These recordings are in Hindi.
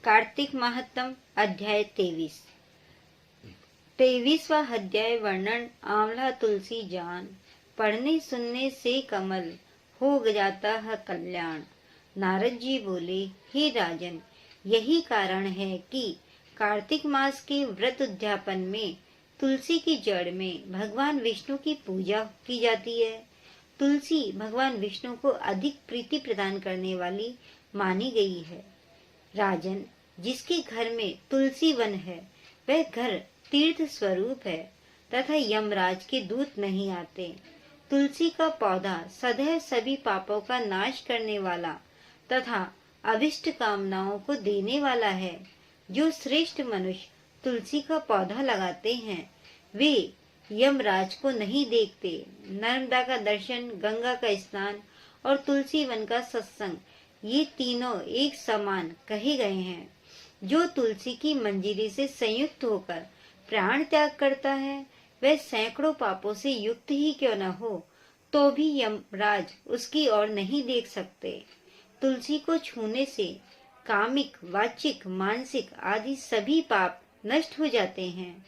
कार्तिक महात्म अध्याय 23। 23वां अध्याय वर्णन। आंवला तुलसी जान, पढ़ने सुनने से कमल हो जाता है कल्याण। नारद जी बोले, हे राजन, यही कारण है कि कार्तिक मास के व्रत उद्यापन में तुलसी की जड़ में भगवान विष्णु की पूजा की जाती है। तुलसी भगवान विष्णु को अधिक प्रीति प्रदान करने वाली मानी गई है। राजन, जिसके घर में तुलसी वन है वह घर तीर्थ स्वरूप है तथा यमराज के दूत नहीं आते। तुलसी का पौधा सदैव सभी पापों का नाश करने वाला तथा अभिष्ट कामनाओं को देने वाला है। जो श्रेष्ठ मनुष्य तुलसी का पौधा लगाते हैं वे यमराज को नहीं देखते। नर्मदा का दर्शन, गंगा का स्नान और तुलसी वन का सत्संग, ये तीनों एक समान कहे गए हैं। जो तुलसी की मंजरी से संयुक्त होकर प्राण त्याग करता है वह सैकड़ों पापों से युक्त ही क्यों न हो तो भी यमराज उसकी ओर नहीं देख सकते। तुलसी को छूने से कामिक, वाचिक, मानसिक आदि सभी पाप नष्ट हो जाते हैं।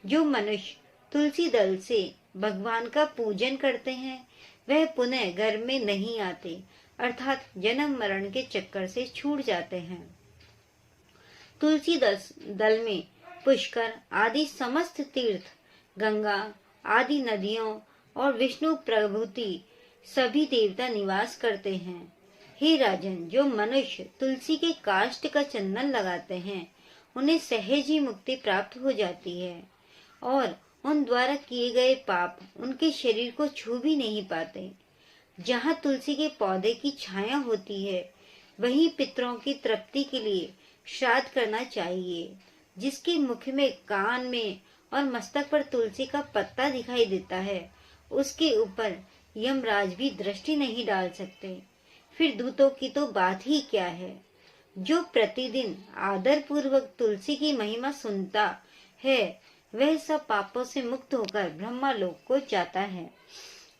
जो मनुष्य तुलसी दल से भगवान का पूजन करते हैं वह पुनः घर में नहीं आते, अर्थात जन्म मरण के चक्कर से छूट जाते हैं। तुलसी दल में पुष्कर आदि समस्त तीर्थ, गंगा आदि नदियों और विष्णु प्रभृति सभी देवता निवास करते हैं। हे राजन, जो मनुष्य तुलसी के काष्ठ का चंदन लगाते हैं उन्हें सहज ही मुक्ति प्राप्त हो जाती है और उन द्वारा किए गए पाप उनके शरीर को छू भी नहीं पाते। जहाँ तुलसी के पौधे की छाया होती है वहीं पितरों की तृप्ति के लिए श्राद्ध करना चाहिए। जिसके मुख में, कान में और मस्तक पर तुलसी का पत्ता दिखाई देता है उसके ऊपर यमराज भी दृष्टि नहीं डाल सकते। फिर दूतों की तो बात ही क्या है। जो प्रतिदिन आदर पूर्वक तुलसी की महिमा सुनता है वह सब पापों से मुक्त होकर ब्रह्मलोक को जाता है।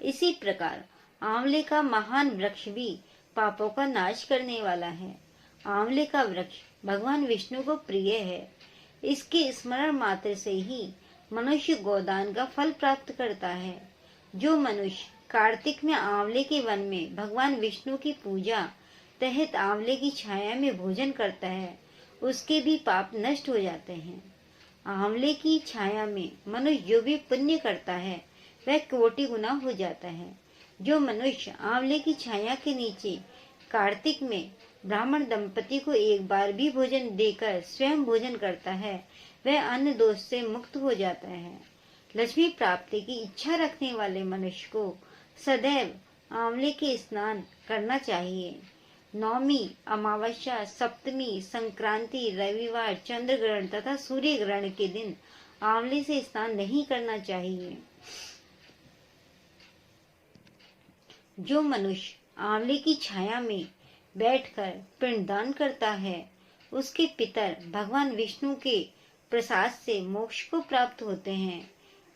इसी प्रकार आंवले का महान वृक्ष भी पापों का नाश करने वाला है। आंवले का वृक्ष भगवान विष्णु को प्रिय है। इसके स्मरण मात्र से ही मनुष्य गोदान का फल प्राप्त करता है। जो मनुष्य कार्तिक में आंवले के वन में भगवान विष्णु की पूजा तहत आंवले की छाया में भोजन करता है उसके भी पाप नष्ट हो जाते हैं। आंवले की छाया में मनुष्य जो भी पुण्य करता है वह कोटि गुना हो जाता है। जो मनुष्य आंवले की छाया के नीचे कार्तिक में ब्राह्मण दंपति को एक बार भी भोजन देकर स्वयं भोजन करता है वह अन्न दोष से मुक्त हो जाता है। लक्ष्मी प्राप्ति की इच्छा रखने वाले मनुष्य को सदैव आंवले के स्नान करना चाहिए। नौमी, अमावस्या, सप्तमी, संक्रांति, रविवार, चंद्र ग्रहण तथा सूर्य ग्रहण के दिन आंवले से स्नान नहीं करना चाहिए। जो मनुष्य आंवले की छाया में बैठकर पिंडदान करता है उसके पितर भगवान विष्णु के प्रसाद से मोक्ष को प्राप्त होते हैं,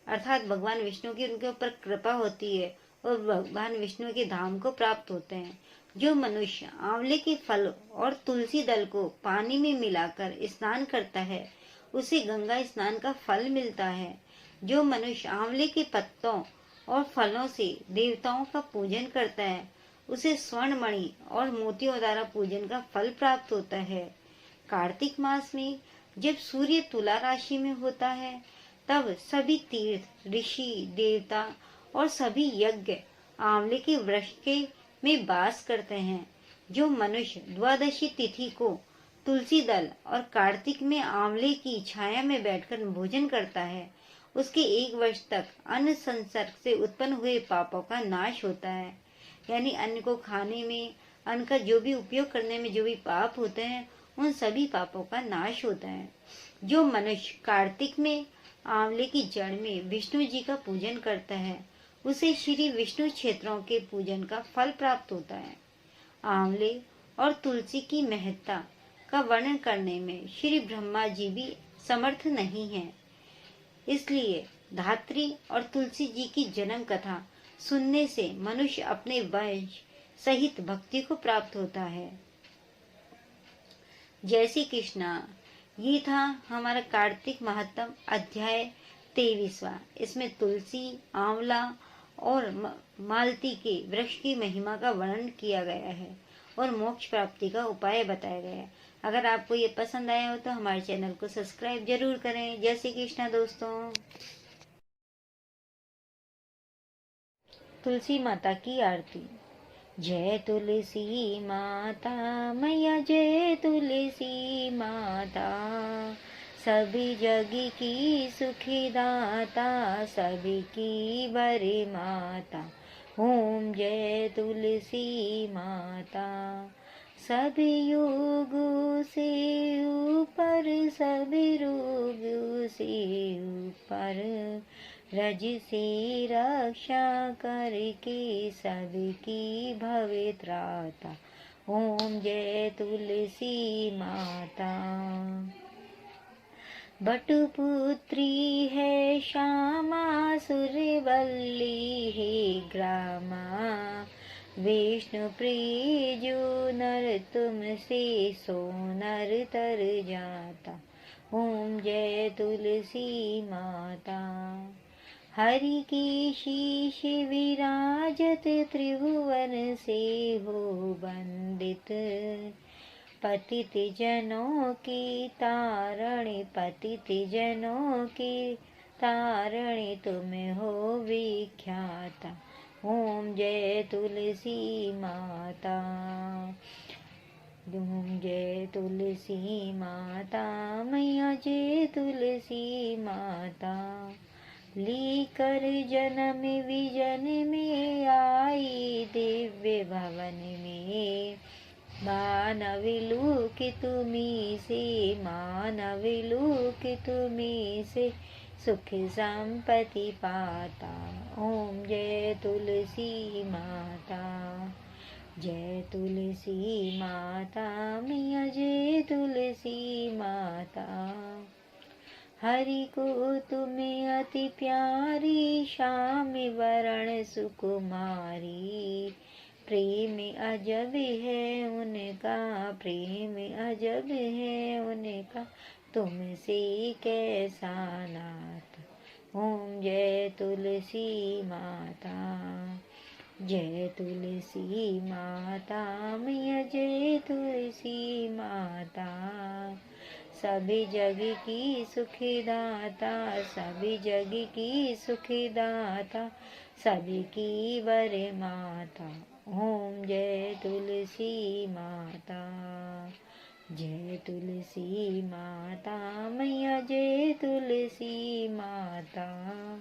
अर्थात भगवान विष्णु की उनके ऊपर कृपा होती है और भगवान विष्णु के धाम को प्राप्त होते हैं। जो मनुष्य आंवले के फल और तुलसी दल को पानी में मिलाकर स्नान करता है उसे गंगा स्नान का फल मिलता है। जो मनुष्य आंवले के पत्तों और फलों से देवताओं का पूजन करता है उसे स्वर्ण मणि और मोतियों द्वारा पूजन का फल प्राप्त होता है। कार्तिक मास में जब सूर्य तुला राशि में होता है तब सभी तीर्थ, ऋषि, देवता और सभी यज्ञ आंवले के वृक्ष के में वास करते हैं। जो मनुष्य द्वादशी तिथि को तुलसी दल और कार्तिक में आंवले की छाया में बैठकर भोजन करता है उसके 1 वर्ष तक अन्न संसर्ग से उत्पन्न हुए पापों का नाश होता है। यानी अन्न को खाने में, अन्न का जो भी उपयोग करने में जो भी पाप होते हैं उन सभी पापों का नाश होता है। जो मनुष्य कार्तिक में आंवले की जड़ में विष्णु जी का पूजन करता है उसे श्री विष्णु क्षेत्रों के पूजन का फल प्राप्त होता है। आंवले और तुलसी की महत्ता का वर्णन करने में श्री ब्रह्मा जी भी समर्थ नहीं है, इसलिए धात्री और तुलसी जी की जन्म कथा सुनने से मनुष्य अपने वंश सहित भक्ति को प्राप्त होता है। जय श्री कृष्णा। ये था हमारा कार्तिक महात्म अध्याय 23वां। इसमें तुलसी, आंवला और मालती के वृक्ष की महिमा का वर्णन किया गया है और मोक्ष प्राप्ति का उपाय बताया गया है। अगर आपको ये पसंद आया हो तो हमारे चैनल को सब्सक्राइब जरूर करें। जय श्री कृष्णा दोस्तों। तुलसी माता की आरती। जय तुलसी माता मैया, जय तुलसी माता, सभी जग की सुखी दाता, सभी की बरे माता। ओम जय तुलसी माता। सभी युगों से ऊपर, सभी रोगों से ऊपर, रज से रक्षा करके सबकी भवे त्राता। ओम जय तुलसी माता। बटुपुत्री है श्यामा, सुरवल्ली है ग्रामा, विष्णु प्रिय जो नर तुमसे सो नर तर जाता। ओम जय तुलसी माता। हरि की शीश विराजत, त्रिभुवन से हो वंदित, पतित जनों की तारणी, पतित जनों की तारणी, तुम हो विख्याता। ओम जय तुलसी माता। ओम जय तुलसी माता मैया, जय तुलसी माता। लेकर जन्म विजन में आई, दिव्य भवन में मानव लोक तुम्हीं से, मानव लोक तुम्हीं से, सुख संपत्ति पाता। ओम जय तुलसी माता। जय तुलसी माता मैया, जय तुलसी माता। हरि को तुम्हें अति प्यारी, श्याम वरण सुकुमारी, प्रेम अजब है उनका, प्रेम अजब है उनका, तुमसे कैसा नाता। ओम जय तुलसी माता। जय तुलसी माता मैया, जय तुलसी माता। सभी जग की सुखी दाता, सभी जग की सुखी दाता, सभी की वरे माता। ओम जय तुलसी माता। जय तुलसी माता मैया, जय तुलसी माता।